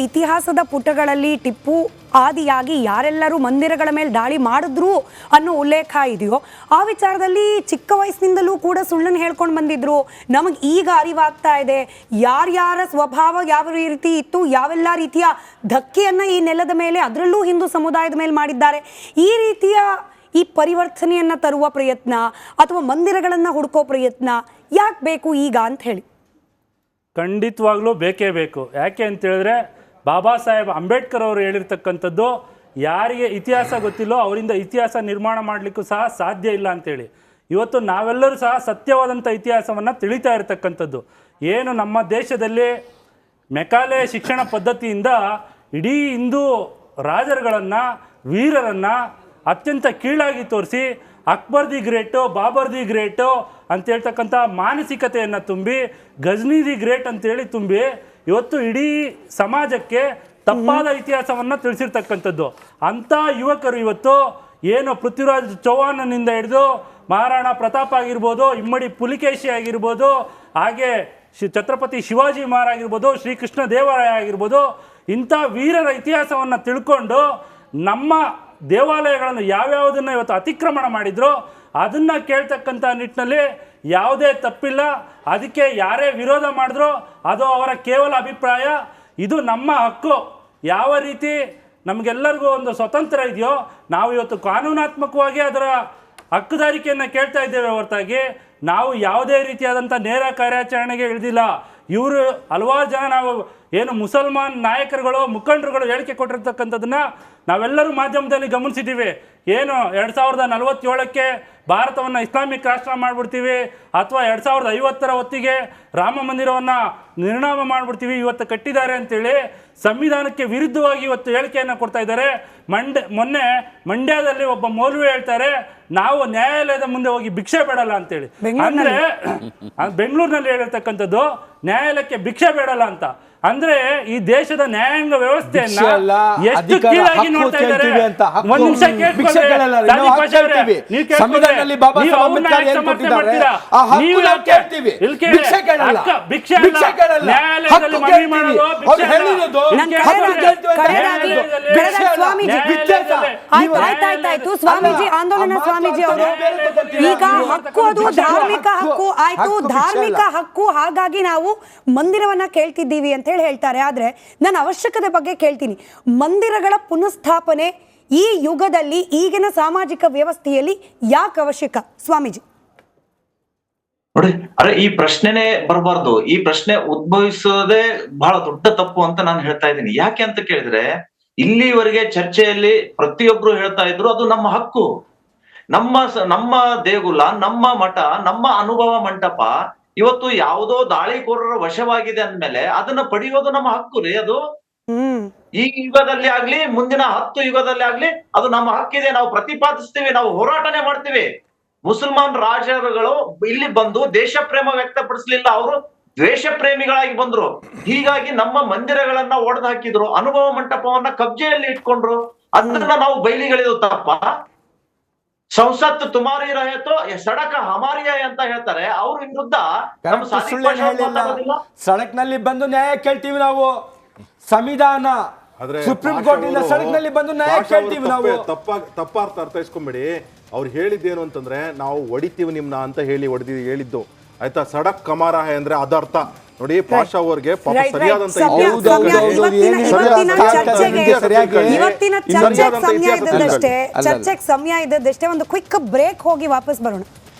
ಇತಿಹಾಸದ ಪುಟಗಳಲ್ಲಿ ಟಿಪ್ಪು ಆದಿಯಾಗಿ ಯಾರೆಲ್ಲರೂ ಮಂದಿರಗಳ ಮೇಲೆ ದಾಳಿ ಮಾಡಿದ್ರು ಅನ್ನೋ ಉಲ್ಲೇಖ ಇದೆಯೋ ಆ ವಿಚಾರದಲ್ಲಿ ಚಿಕ್ಕ ವಯಸ್ಸಿನಿಂದಲೂ ಕೂಡ ಸುಳ್ಳನ್ನು ಹೇಳ್ಕೊಂಡು ಬಂದಿದ್ರು. ನಮಗೆ ಈಗ ಅರಿವಾಗ್ತಾ ಇದೆ ಯಾರ್ಯಾರ ಸ್ವಭಾವ ಯಾವ ರೀತಿ ಇತ್ತು, ಯಾವೆಲ್ಲ ರೀತಿಯ ಧಕ್ಕೆಯನ್ನು ಈ ನೆಲದ ಮೇಲೆ ಅದರಲ್ಲೂ ಹಿಂದೂ ಸಮುದಾಯದ ಮೇಲೆ ಮಾಡಿದ್ದಾರೆ. ಈ ರೀತಿಯ ಈ ಪರಿವರ್ತನೆಯನ್ನು ತರುವ ಪ್ರಯತ್ನ ಅಥವಾ ಮಂದಿರಗಳನ್ನು ಹುಡುಕೋ ಪ್ರಯತ್ನ ಯಾಕೆ ಬೇಕು ಈಗ ಅಂತ ಹೇಳಿ? ಖಂಡಿತವಾಗ್ಲೂ ಬೇಕೇ ಬೇಕು. ಯಾಕೆ ಅಂತ ಹೇಳಿದ್ರೆ ಬಾಬಾ ಸಾಹೇಬ್ ಅಂಬೇಡ್ಕರ್ ಅವರು ಹೇಳಿರ್ತಕ್ಕಂಥದ್ದು ಯಾರಿಗೆ ಇತಿಹಾಸ ಗೊತ್ತಿಲ್ಲೋ ಅವರಿಂದ ಇತಿಹಾಸ ನಿರ್ಮಾಣ ಮಾಡಲಿಕ್ಕೂ ಸಹ ಸಾಧ್ಯ ಇಲ್ಲ ಅಂತೇಳಿ. ಇವತ್ತು ನಾವೆಲ್ಲರೂ ಸಹ ಸತ್ಯವಾದಂಥ ಇತಿಹಾಸವನ್ನು ತಿಳಿತಾ ಇರತಕ್ಕಂಥದ್ದು. ಏನು ನಮ್ಮ ದೇಶದಲ್ಲಿ ಮೆಕಾಲೆ ಶಿಕ್ಷಣ ಪದ್ಧತಿಯಿಂದ ಇಡೀ ಹಿಂದೂ ರಾಜರುಗಳನ್ನು ವೀರರನ್ನು ಅತ್ಯಂತ ಕೀಳಾಗಿ ತೋರಿಸಿ Akbar the great, Babur the great ಅಂತ ಹೇಳ್ತಕ್ಕಂಥ ಮಾನಸಿಕತೆಯನ್ನು ತುಂಬಿ ಗಜ್ನಿ ದಿ ಗ್ರೇಟ್ ಅಂತೇಳಿ ತುಂಬಿ ಇವತ್ತು ಇಡೀ ಸಮಾಜಕ್ಕೆ ತಪ್ಪಾದ ಇತಿಹಾಸವನ್ನು ತಿಳಿಸಿರ್ತಕ್ಕಂಥದ್ದು. ಅಂಥ ಯುವಕರು ಇವತ್ತು ಏನು ಪೃಥ್ವಿರಾಜ್ ಚೌಹಾಣನಿಂದ ಹಿಡಿದು ಮಹಾರಾಣಾ ಪ್ರತಾಪ್ ಆಗಿರ್ಬೋದು, ಇಮ್ಮಡಿ ಪುಲಿಕೇಶಿ ಆಗಿರ್ಬೋದು, ಹಾಗೆ ಛತ್ರಪತಿ ಶಿವಾಜಿ ಮಹಾರಾಜ್ ಆಗಿರ್ಬೋದು, ಶ್ರೀಕೃಷ್ಣ ದೇವರಾಯ ಆಗಿರ್ಬೋದು, ಇಂಥ ವೀರರ ಇತಿಹಾಸವನ್ನು ತಿಳ್ಕೊಂಡು ನಮ್ಮ ದೇವಾಲಯಗಳನ್ನು ಯಾವ್ಯಾವುದನ್ನು ಇವತ್ತು ಅತಿಕ್ರಮಣ ಮಾಡಿದ್ರು ಅದನ್ನು ಕೇಳ್ತಕ್ಕಂಥ ನಿಟ್ಟಿನಲ್ಲಿ ಯಾವುದೇ ತಪ್ಪಿಲ್ಲ. ಅದಕ್ಕೆ ಯಾರೇ ವಿರೋಧ ಮಾಡಿದ್ರು ಅದು ಅವರ ಕೇವಲ ಅಭಿಪ್ರಾಯ. ಇದು ನಮ್ಮ ಹಕ್ಕು. ಯಾವ ರೀತಿ ನಮಗೆಲ್ಲರಿಗೂ ಒಂದು ಸ್ವತಂತ್ರ ಇದೆಯೋ ನಾವು ಇವತ್ತು ಕಾನೂನಾತ್ಮಕವಾಗಿ ಅದರ ಹಕ್ಕುದಾರಿಕೆಯನ್ನು ಕೇಳ್ತಾ ಇದ್ದೇವೆ ಹೊರತಾಗಿ ನಾವು ಯಾವುದೇ ರೀತಿಯಾದಂಥ ನೇರ ಕಾರ್ಯಾಚರಣೆಗೆ ಇಳಿದಿಲ್ಲ. ಇವರು ಹಲವಾರು ಜನ ನಾವು ಏನು ಮುಸಲ್ಮಾನ್ ನಾಯಕರುಗಳು ಮುಖಂಡರುಗಳು ಹೇಳಿಕೆ ಕೊಟ್ಟಿರ್ತಕ್ಕಂಥದ್ದನ್ನು ನಾವೆಲ್ಲರೂ ಮಾಧ್ಯಮದಲ್ಲಿ ಗಮನಿಸಿದ್ದೀವಿ. ಏನು 2047ಕ್ಕೆ ಭಾರತವನ್ನು ಇಸ್ಲಾಮಿಕ್ ರಾಷ್ಟ್ರ ಮಾಡಿಬಿಡ್ತೀವಿ ಅಥವಾ 2050 ಹೊತ್ತಿಗೆ ರಾಮ ಮಂದಿರವನ್ನು ನಿರ್ನಾಮ ಮಾಡಿಬಿಡ್ತೀವಿ ಇವತ್ತು ಕಟ್ಟಿದ್ದಾರೆ ಅಂತೇಳಿ ಸಂವಿಧಾನಕ್ಕೆ ವಿರುದ್ಧವಾಗಿ ಇವತ್ತು ಹೇಳಿಕೆಯನ್ನು ಕೊಡ್ತಾ ಇದ್ದಾರೆ. ಮೊನ್ನೆ ಮಂಡ್ಯದಲ್ಲಿ ಒಬ್ಬ ಮೌಲ್ವಿ ಹೇಳ್ತಾರೆ ನಾವು ನ್ಯಾಯಾಲಯದ ಮುಂದೆ ಹೋಗಿ ಭಿಕ್ಷೆ ಬೇಡಲ್ಲ ಅಂತೇಳಿ. ಅಂದರೆ ಬೆಂಗಳೂರಿನಲ್ಲಿ ಹೇಳಿರ್ತಕ್ಕಂಥದ್ದು ನ್ಯಾಯಾಲಯಕ್ಕೆ ಭಿಕ್ಷೆ ಬೇಡಲ್ಲ ಅಂತ. ಅಂದ್ರೆ ಈ ದೇಶದ ನ್ಯಾಯಾಂಗ ವ್ಯವಸ್ಥೆಯನ್ನ ಎಷ್ಟು ಕೀಳಾಗಿ ನೋಡ್ತಾ ಇದ್ದಾರೆ. ಒಂದ್ ನಿಮಿಷ ಆಯ್ತಾಯ್ತಾಯ್ತು ಸ್ವಾಮೀಜಿ, ಆಂದೋಲನ ಸ್ವಾಮೀಜಿ ಅವರು ಈಗ ಹಕ್ಕು ಅದು ಧಾರ್ಮಿಕ ಹಕ್ಕು ಆಯ್ತು, ಧಾರ್ಮಿಕ ಹಕ್ಕು, ಹಾಗಾಗಿ ನಾವು ಮಂದಿರವನ್ನ ಕೇಳ್ತಿದ್ದೀವಿ ಅಂತ ಹೇಳಿ ಹೇಳ್ತಾರೆ. ಆದ್ರೆ ನಾನು ಅವಶ್ಯಕತೆ ಬಗ್ಗೆ ಕೇಳ್ತೀನಿ. ಮಂದಿರಗಳ ಪುನಃಸ್ಥಾಪನೆ ಈ ಯುಗದಲ್ಲಿ ಈಗಿನ ಸಾಮಾಜಿಕ ವ್ಯವಸ್ಥೆಯಲ್ಲಿ ಯಾಕೆ ಅವಶ್ಯಕ ಸ್ವಾಮೀಜಿ? ನೋಡಿ, ಅರೆ ಈ ಪ್ರಶ್ನೆನೇ ಬರಬಾರ್ದು. ಈ ಪ್ರಶ್ನೆ ಉದ್ಭವಿಸೋದೇ ಬಹಳ ದೊಡ್ಡ ತಪ್ಪು ಅಂತ ನಾನು ಹೇಳ್ತಾ ಇದ್ದೀನಿ. ಯಾಕೆ ಅಂತ ಕೇಳಿದ್ರೆ ಇಲ್ಲಿವರೆಗೆ ಚರ್ಚೆಯಲ್ಲಿ ಪ್ರತಿಯೊಬ್ರು ಹೇಳ್ತಾ ಇದ್ರು ಅದು ನಮ್ಮ ಹಕ್ಕು, ನಮ್ಮ ದೇಗುಲ, ನಮ್ಮ ಮಠ, ನಮ್ಮ ಅನುಭವ ಮಂಟಪ ಇವತ್ತು ಯಾವುದೋ ದಾಳಿಕೋರರ ವಶವಾಗಿದೆ ಅಂದ್ಮೇಲೆ ಅದನ್ನ ಪಡೆಯೋದು ನಮ್ಮ ಹಕ್ಕು ರೀ. ಅದು ಈ ಯುಗದಲ್ಲಿ ಆಗ್ಲಿ ಮುಂದಿನ 10 ಯುಗದಲ್ಲಿ ಆಗ್ಲಿ ಅದು ನಮ್ಮ ಹಕ್ಕಿದೆ. ನಾವು ಪ್ರತಿಪಾದಿಸ್ತೀವಿ, ನಾವು ಹೋರಾಟನೆ ಮಾಡ್ತೀವಿ. ಮುಸಲ್ಮಾನ್ ರಾಜರುಗಳು ಇಲ್ಲಿ ಬಂದು ದೇಶ ಪ್ರೇಮ ವ್ಯಕ್ತಪಡಿಸ್ಲಿಲ್ಲ, ಅವರು ದ್ವೇಷ ಪ್ರೇಮಿಗಳಾಗಿ ಬಂದ್ರು. ಹೀಗಾಗಿ ನಮ್ಮ ಮಂದಿರಗಳನ್ನ ಒಡೆದು ಹಾಕಿದ್ರು, ಅನುಭವ ಮಂಟಪವನ್ನ ಕಬ್ಜೆಯಲ್ಲಿ ಇಟ್ಕೊಂಡ್ರು. ಅದನ್ನ ನಾವು ಬಯಲಿಗಳಿದು ತಪ್ಪ. ಸಂಸತ್ ತುಮಾರಿ ರಹೇತೋ ಸಡಕ ಹಮಾರಿಯ ಅಂತ ಹೇಳ್ತಾರೆ. ಅವ್ರ ವಿರುದ್ಧ ಸಡಕ್ ನಲ್ಲಿ ಬಂದು ನ್ಯಾಯ ಕೇಳ್ತೀವಿ ನಾವು. ಸಂವಿಧಾನ ಸುಪ್ರೀಂ ಕೋರ್ಟ್ ಇಂದ ಸಡಕ್ ನಲ್ಲಿ ಬಂದು ನ್ಯಾಯ ಕೇಳ್ತೀವಿ ನಾವು. ತಪ್ಪಾರ್ಥ ಅರ್ಥೈಸ್ಕೊಂಬೇಡಿ. ಅವ್ರು ಹೇಳಿದ್ದೇನು ಅಂತಂದ್ರೆ ನಾವು ಹೊಡಿತೀವಿ ನಿಮ್ನ ಅಂತ ಹೇಳಿದ್ದು ಆಯ್ತಾ. ಸಡಕ್ ಕಮಾರಾಹ ಅಂದ್ರೆ ಅದರ್ಥ ನೋಡಿ. ಪಾಷಾ ಅವರಿಗೆ ಸರಿಯಾದಂತ ಚರ್ಚೆಗೆ ಸಮಯ ಇದ್ದದಷ್ಟೇ. ಒಂದು ಕ್ವಿಕ್ ಬ್ರೇಕ್ ಹೋಗಿ ವಾಪಸ್ ಬರೋಣ.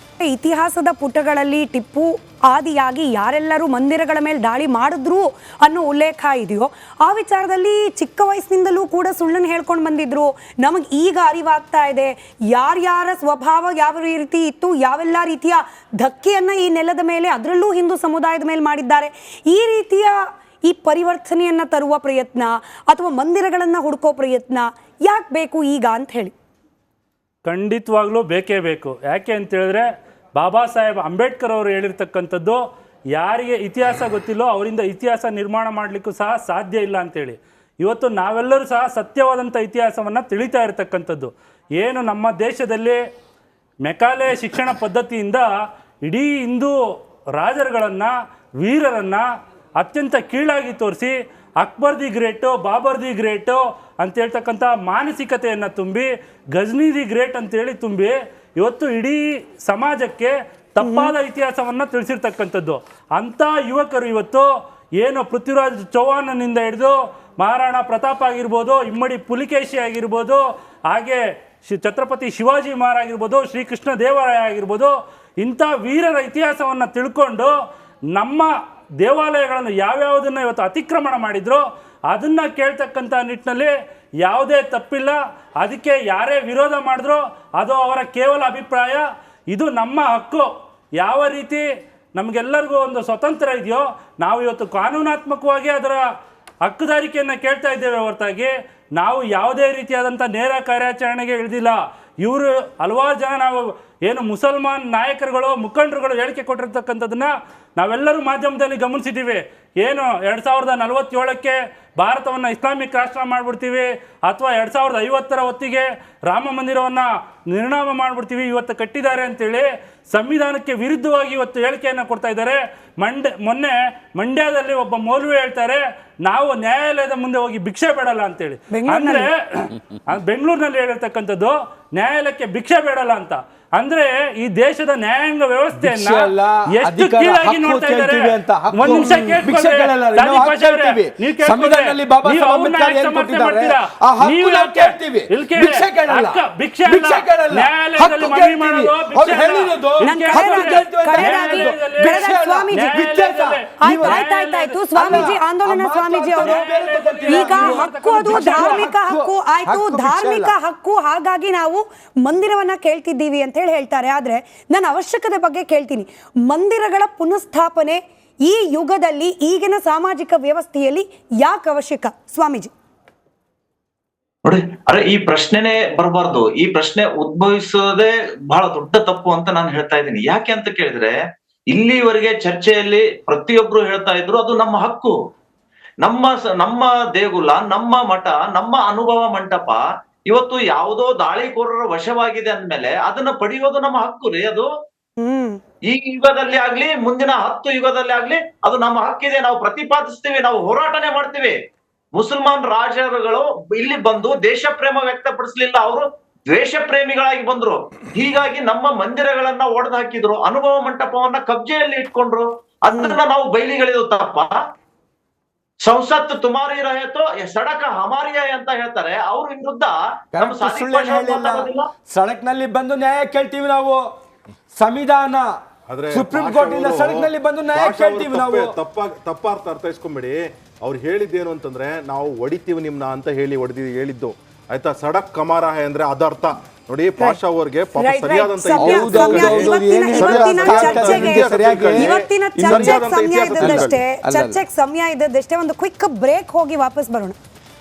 ಇತಿಹಾಸದ ಪುಟಗಳಲ್ಲಿ ಟಿಪ್ಪು ಆದಿಯಾಗಿ ಯಾರೆಲ್ಲರೂ ಮಂದಿರಗಳ ಮೇಲೆ ದಾಳಿ ಮಾಡಿದ್ರು ಅನ್ನೋ ಉಲ್ಲೇಖ ಇದೆಯೋ ಆ ವಿಚಾರದಲ್ಲಿ ಚಿಕ್ಕ ವಯಸ್ಸಿನಿಂದಲೂ ಕೂಡ ಸುಳ್ಳನ್ನು ಹೇಳ್ಕೊಂಡು ಬಂದಿದ್ರು. ನಮಗೆ ಈಗ ಅರಿವಾಗ್ತಾ ಇದೆ ಯಾರ್ಯಾರ ಸ್ವಭಾವ ಯಾವ ರೀತಿ ಇತ್ತು, ಯಾವೆಲ್ಲ ರೀತಿಯ ಧಕ್ಕೆಯನ್ನು ಈ ನೆಲದ ಮೇಲೆ ಅದರಲ್ಲೂ ಹಿಂದೂ ಸಮುದಾಯದ ಮೇಲೆ ಮಾಡಿದ್ದಾರೆ. ಈ ರೀತಿಯ ಈ ಪರಿವರ್ತನೆಯನ್ನು ತರುವ ಪ್ರಯತ್ನ ಅಥವಾ ಮಂದಿರಗಳನ್ನು ಹುಡುಕೋ ಪ್ರಯತ್ನ ಯಾಕೆ ಬೇಕು ಈಗ ಅಂತ ಹೇಳಿ? ಖಂಡಿತವಾಗ್ಲೂ ಬೇಕೇ ಬೇಕು. ಯಾಕೆ ಅಂತ ಹೇಳಿದ್ರೆ ಬಾಬಾ ಸಾಹೇಬ್ ಅಂಬೇಡ್ಕರ್ ಅವರು ಹೇಳಿರ್ತಕ್ಕಂಥದ್ದು ಯಾರಿಗೆ ಇತಿಹಾಸ ಗೊತ್ತಿಲ್ಲೋ ಅವರಿಂದ ಇತಿಹಾಸ ನಿರ್ಮಾಣ ಮಾಡಲಿಕ್ಕೂ ಸಹ ಸಾಧ್ಯ ಇಲ್ಲ ಅಂತೇಳಿ. ಇವತ್ತು ನಾವೆಲ್ಲರೂ ಸಹ ಸತ್ಯವಾದಂಥ ಇತಿಹಾಸವನ್ನು ತಿಳಿತಾ ಇರತಕ್ಕಂಥದ್ದು. ಏನು ನಮ್ಮ ದೇಶದಲ್ಲಿ ಮೆಕಾಲೆ ಶಿಕ್ಷಣ ಪದ್ಧತಿಯಿಂದ ಇಡೀ ಹಿಂದೂ ರಾಜರುಗಳನ್ನು ವೀರರನ್ನು ಅತ್ಯಂತ ಕೀಳಾಗಿ ತೋರಿಸಿ Akbar the great, Babur the great ಅಂತ ಹೇಳ್ತಕ್ಕಂಥ ಮಾನಸಿಕತೆಯನ್ನು ತುಂಬಿ, ಗಜ್ನಿ ದಿ ಗ್ರೇಟ್ ಅಂತೇಳಿ ತುಂಬಿ ಇವತ್ತು ಇಡೀ ಸಮಾಜಕ್ಕೆ ತಪ್ಪಾದ ಇತಿಹಾಸವನ್ನು ತಿಳಿಸಿರ್ತಕ್ಕಂಥದ್ದು. ಅಂಥ ಯುವಕರು ಇವತ್ತು ಏನು ಪೃಥ್ವಿರಾಜ್ ಚೌಹಾಣನಿಂದ ಹಿಡಿದು ಮಹಾರಾಣಾ ಪ್ರತಾಪ್ ಆಗಿರ್ಬೋದು, ಇಮ್ಮಡಿ ಪುಲಿಕೇಶಿ ಆಗಿರ್ಬೋದು, ಹಾಗೆ ಛತ್ರಪತಿ ಶಿವಾಜಿ ಮಹಾರಾಜ್ ಆಗಿರ್ಬೋದು, ಶ್ರೀಕೃಷ್ಣ ದೇವರಾಯ ಆಗಿರ್ಬೋದು, ಇಂಥ ವೀರರ ಇತಿಹಾಸವನ್ನು ತಿಳ್ಕೊಂಡು ನಮ್ಮ ದೇವಾಲಯಗಳನ್ನು ಯಾವ್ಯಾವುದನ್ನು ಇವತ್ತು ಅತಿಕ್ರಮಣ ಮಾಡಿದ್ರು ಅದನ್ನು ಕೇಳ್ತಕ್ಕಂಥ ನಿಟ್ಟಿನಲ್ಲಿ ಯಾವುದೇ ತಪ್ಪಿಲ್ಲ. ಅದಕ್ಕೆ ಯಾರೇ ವಿರೋಧ ಮಾಡಿದ್ರು ಅದು ಅವರ ಕೇವಲ ಅಭಿಪ್ರಾಯ. ಇದು ನಮ್ಮ ಹಕ್ಕು. ಯಾವ ರೀತಿ ನಮಗೆಲ್ಲರಿಗೂ ಒಂದು ಸ್ವತಂತ್ರ ಇದೆಯೋ ನಾವು ಇವತ್ತು ಕಾನೂನಾತ್ಮಕವಾಗಿ ಅದರ ಹಕ್ಕುದಾರಿಕೆಯನ್ನು ಕೇಳ್ತಾ ಇದ್ದೇವೆ ಹೊರತಾಗಿ ನಾವು ಯಾವುದೇ ರೀತಿಯಾದಂಥ ನೇರ ಕಾರ್ಯಾಚರಣೆಗೆ ಇಳಿದಿಲ್ಲ. ಇವರು ಹಲವಾರು ಜನ ನಾವು ಏನು ಮುಸಲ್ಮಾನ್ ನಾಯಕರುಗಳು ಮುಖಂಡರುಗಳು ಹೇಳಿಕೆ ಕೊಟ್ಟಿರ್ತಕ್ಕಂಥದ್ದನ್ನು ನಾವೆಲ್ಲರೂ ಮಾಧ್ಯಮದಲ್ಲಿ ಗಮನಿಸಿದ್ದೀವಿ. ಏನು 2047ಕ್ಕೆ ಭಾರತವನ್ನು ಇಸ್ಲಾಮಿಕ್ ರಾಷ್ಟ್ರ ಮಾಡಿಬಿಡ್ತೀವಿ ಅಥವಾ 2050 ಹೊತ್ತಿಗೆ ರಾಮ ಮಂದಿರವನ್ನು ನಿರ್ನಾಮ ಮಾಡಿಬಿಡ್ತೀವಿ, ಇವತ್ತು ಕಟ್ಟಿದ್ದಾರೆ ಅಂತೇಳಿ ಸಂವಿಧಾನಕ್ಕೆ ವಿರುದ್ಧವಾಗಿ ಇವತ್ತು ಹೇಳಿಕೆಯನ್ನು ಕೊಡ್ತಾ ಇದ್ದಾರೆ. ಮೊನ್ನೆ ಮಂಡ್ಯದಲ್ಲಿ ಒಬ್ಬ ಮೌಲ್ವಿ ಹೇಳ್ತಾರೆ, ನಾವು ನ್ಯಾಯಾಲಯದ ಮುಂದೆ ಹೋಗಿ ಭಿಕ್ಷೆ ಬೇಡಲ್ಲ ಅಂತೇಳಿ. ಅಂದ್ರೆ ಬೆಂಗಳೂರಿನಲ್ಲಿ ಹೇಳಿರ್ತಕ್ಕಂಥದ್ದು ನ್ಯಾಯಾಲಯಕ್ಕೆ ಭಿಕ್ಷೆ ಬೇಡಲ್ಲ ಅಂತ. ಅಂದ್ರೆ ಈ ದೇಶದ ನ್ಯಾಯಾಂಗ ವ್ಯವಸ್ಥೆಯನ್ನ ಎಷ್ಟು ಕೀಳಾಗಿ ನೋಡ್ತಾ ಇದ್ದಾರೆ. ಒಂದ್ ನಿಮಿಷ ಆಯ್ತಾಯ್ತಾಯ್ತು ಸ್ವಾಮೀಜಿ, ಆಂದೋಲನ ಸ್ವಾಮೀಜಿ ಅವರು ಈಗ ಹಕ್ಕು ಅದು ಧಾರ್ಮಿಕ ಹಕ್ಕು ಆಯ್ತು, ಧಾರ್ಮಿಕ ಹಕ್ಕು, ಹಾಗಾಗಿ ನಾವು ಮಂದಿರವನ್ನ ಕೇಳ್ತಿದ್ದೀವಿ ಅಂತ ಹೇಳಿ ಹೇಳ್ತಾರೆ. ಆದ್ರೆ ನಾನು ಅವಶ್ಯಕತೆ ಬಗ್ಗೆ ಕೇಳ್ತೀನಿ. ಮಂದಿರಗಳ ಪುನಃಸ್ಥಾಪನೆ ಈ ಯುಗದಲ್ಲಿ ಈಗಿನ ಸಾಮಾಜಿಕ ವ್ಯವಸ್ಥೆಯಲ್ಲಿ ಯಾಕೆ ಅವಶ್ಯಕ ಸ್ವಾಮೀಜಿ? ನೋಡಿ, ಅರೆ ಈ ಪ್ರಶ್ನೆನೇ ಬರಬಾರ್ದು. ಈ ಪ್ರಶ್ನೆ ಉದ್ಭವಿಸೋದೇ ಬಹಳ ದೊಡ್ಡ ತಪ್ಪು ಅಂತ ನಾನು ಹೇಳ್ತಾ ಇದ್ದೀನಿ. ಯಾಕೆ ಅಂತ ಕೇಳಿದ್ರೆ, ಇಲ್ಲಿವರೆಗೆ ಚರ್ಚೆಯಲ್ಲಿ ಪ್ರತಿಯೊಬ್ರು ಹೇಳ್ತಾ ಇದ್ರು ಅದು ನಮ್ಮ ಹಕ್ಕು, ನಮ್ಮ ದೇಗುಲ, ನಮ್ಮ ಮಠ, ನಮ್ಮ ಅನುಭವ ಮಂಟಪ ಇವತ್ತು ಯಾವುದೋ ದಾಳಿಕೋರರ ವಶವಾಗಿದೆ ಅಂದ್ಮೇಲೆ ಅದನ್ನ ಪಡೆಯೋದು ನಮ್ಮ ಹಕ್ಕು ರೀ. ಅದು ಈ ಯುಗದಲ್ಲಿ ಆಗ್ಲಿ ಮುಂದಿನ 10 ಯುಗದಲ್ಲಿ ಆಗ್ಲಿ ಅದು ನಮ್ಮ ಹಕ್ಕಿದೆ. ನಾವು ಪ್ರತಿಪಾದಿಸ್ತೀವಿ, ನಾವು ಹೋರಾಟನೆ ಮಾಡ್ತೀವಿ. ಮುಸಲ್ಮಾನ್ ರಾಜರುಗಳು ಇಲ್ಲಿ ಬಂದು ದೇಶ ಪ್ರೇಮ ವ್ಯಕ್ತಪಡಿಸ್ಲಿಲ್ಲ, ಅವರು ದ್ವೇಷ ಪ್ರೇಮಿಗಳಾಗಿ ಬಂದ್ರು. ಹೀಗಾಗಿ ನಮ್ಮ ಮಂದಿರಗಳನ್ನ ಒಡೆದು ಹಾಕಿದ್ರು, ಅನುಭವ ಮಂಟಪವನ್ನ ಕಬ್ಜೆಯಲ್ಲಿ ಇಟ್ಕೊಂಡ್ರು. ಅದನ್ನ ನಾವು ಬಯಲಿಗಳಿದು ತಪ್ಪ? ಸಂಸತ್ ತುಮಾರಿ ರಹೇತೋ ಸಡಕ ಹಮಾರಿಯ ಅಂತ ಹೇಳ್ತಾರೆ. ಅವ್ರ ವಿರುದ್ಧ ಸಡಕ್ ನಲ್ಲಿ ಬಂದು ನ್ಯಾಯ ಕೇಳ್ತೀವಿ ನಾವು. ಸಂವಿಧಾನ, ಸುಪ್ರೀಂ ಕೋರ್ಟ್ ಇಂದ ಸಡಕ್ ನಲ್ಲಿ ಬಂದು ನ್ಯಾಯ ಕೇಳ್ತೀವಿ ನಾವು. ತಪ್ಪಾರ್ಥ ಅರ್ಥೈಸ್ಕೊಂಬೇಡಿ. ಅವ್ರು ಹೇಳಿದ್ದೇನು ಅಂತಂದ್ರೆ ನಾವು ಹೊಡಿತೀವಿ ನಿಮ್ನ ಅಂತ ಹೇಳಿದ್ದು ಆಯ್ತಾ. ಸಡಕ್ ಕಮಾರ ಅಂದ್ರೆ ಅದರ್ಥ ನೋಡಿ. ಪಾಷಾ ಅವ್ರಿಗೆ ಸರಿಯಾದಂತ ಚರ್ಚೆಗೆ ಸಮಯ ಇದ್ದದಷ್ಟೇ. ಒಂದು ಕ್ವಿಕ್ ಬ್ರೇಕ್ ಹೋಗಿ ವಾಪಸ್ ಬರೋಣ.